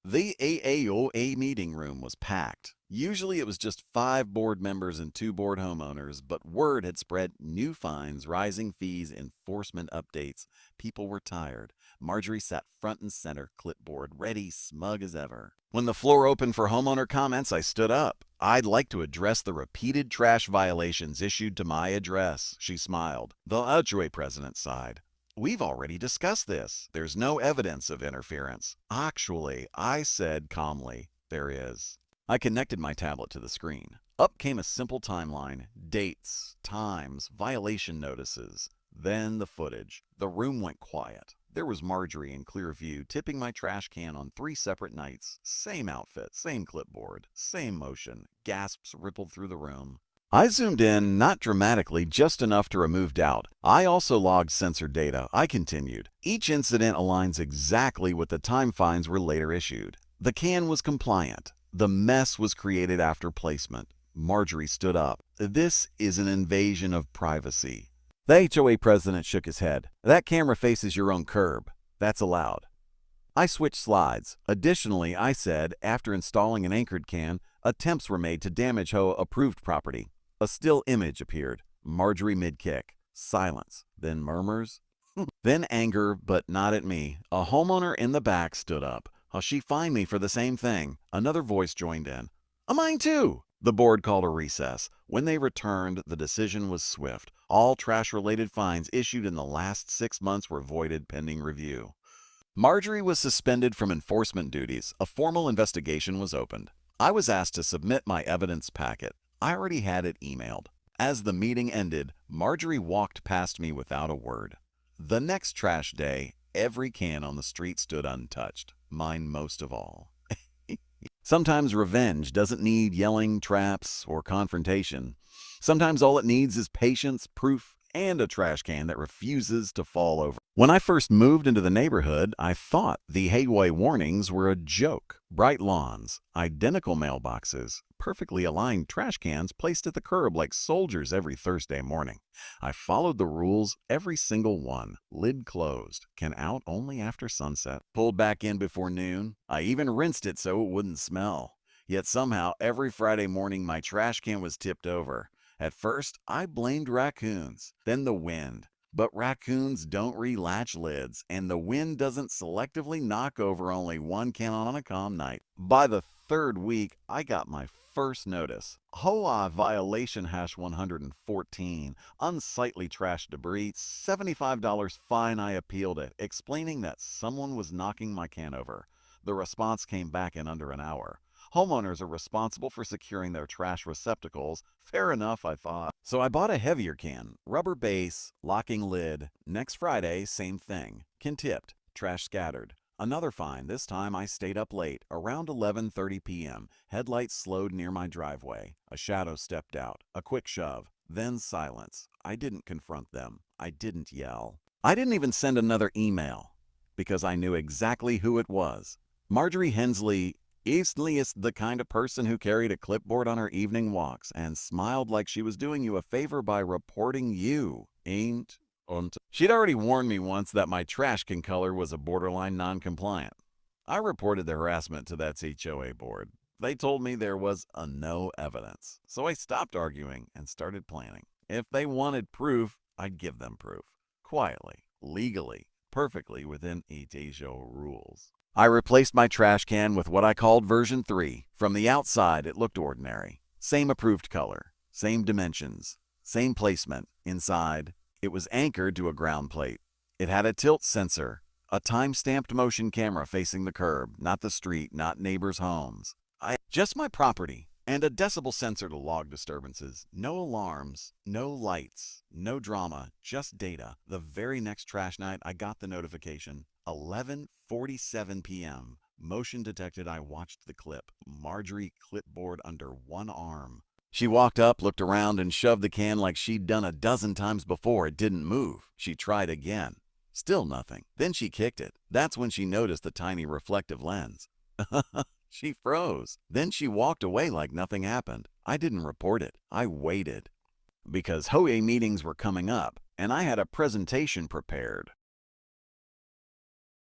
The AAOA meeting room was packed. Usually it was just 5 board members and 2 board homeowners, but word had spread: new fines, rising fees, enforcement updates. People were tired. Marjorie sat front and center, clipboard, ready, smug as ever. When the floor opened for homeowner comments, I stood up. "I'd like to address the repeated trash violations issued to my address," she smiled. The HOA president sighed. "We've already discussed this. There's no evidence of interference." "Actually," I said calmly, "there is." I connected my tablet to the screen. Up came a simple timeline: dates, times, violation notices. Then the footage. The room went quiet. There was Marjorie in clear view, tipping my trash can on 3 separate nights. Same outfit, same clipboard, same motion. Gasps rippled through the room. I zoomed in, not dramatically, just enough to remove doubt. I also logged sensor data. I continued. Each incident aligns exactly with the time fines were later issued. The can was compliant. The mess was created after placement. Marjorie stood up. "This is an invasion of privacy." The HOA president shook his head. "That camera faces your own curb. That's allowed." I switched slides. Additionally, I said, after installing an anchored can, attempts were made to damage HOA-approved property. A still image appeared. Marjorie mid-kick. Silence. Then murmurs. Then anger, but not at me. A homeowner in the back stood up. She fined me for the same thing. Another voice joined in. "Mine too." The board called a recess. When they returned, the decision was swift. All trash-related fines issued in the last 6 months were voided pending review. Marjorie was suspended from enforcement duties. A formal investigation was opened. I was asked to submit my evidence packet. I already had it emailed. As the meeting ended, Marjorie walked past me without a word. The next trash day, every can on the street stood untouched, mine most of all. Sometimes revenge doesn't need yelling, traps, or confrontation. Sometimes all it needs is patience, proof, and a trash can that refuses to fall over. When I first moved into the neighborhood, I thought the HOA warnings were a joke. Bright lawns, identical mailboxes, perfectly aligned trash cans placed at the curb like soldiers every Thursday morning. I followed the rules, every single one. Lid closed, can out only after sunset, pulled back in before noon. I even rinsed it so it wouldn't smell. Yet somehow, every Friday morning, my trash can was tipped over. At first, I blamed raccoons, then the wind. But raccoons don't relatch lids, and the wind doesn't selectively knock over only one can on a calm night. By the 3rd week, I got my first notice. HOA violation #114, unsightly trash debris, $75 fine. I appealed it, explaining that someone was knocking my can over. The response came back in under an hour. Homeowners are responsible for securing their trash receptacles. Fair enough, I thought. So I bought a heavier can, rubber base, locking lid. Next Friday, same thing. Can tipped, trash scattered. Another fine. This time I stayed up late, around 11:30 p.m. Headlights slowed near my driveway. A shadow stepped out. A quick shove. Then silence. I didn't confront them. I didn't yell. I didn't even send another email, because I knew exactly who it was. Marjorie Hensley is the kind of person who carried a clipboard on her evening walks and smiled like she was doing you a favor by reporting you. Ain't. Und. She'd already warned me once that my trash can color was a borderline non-compliant. I reported the harassment to that HOA board. They told me there was no evidence. So I stopped arguing and started planning. If they wanted proof, I'd give them proof. Quietly, legally, perfectly within HOA rules. I replaced my trash can with what I called version 3. From the outside, it looked ordinary. Same approved color, same dimensions, same placement. Inside, it was anchored to a ground plate. It had a tilt sensor, a time-stamped motion camera facing the curb, not the street, not neighbors' homes. Just my property, and a decibel sensor to log disturbances. No alarms, no lights, no drama, just data. The very next trash night, I got the notification. 11:47 p.m. Motion detected. I watched the clip. Marjorie clipboard under one arm. She walked up, looked around, and shoved the can like she'd done a dozen times before. It didn't move. She tried again. Still nothing. Then she kicked it. That's when she noticed the tiny reflective lens. She froze. Then she walked away like nothing happened. I didn't report it. I waited. Because HOA meetings were coming up, and I had a presentation prepared.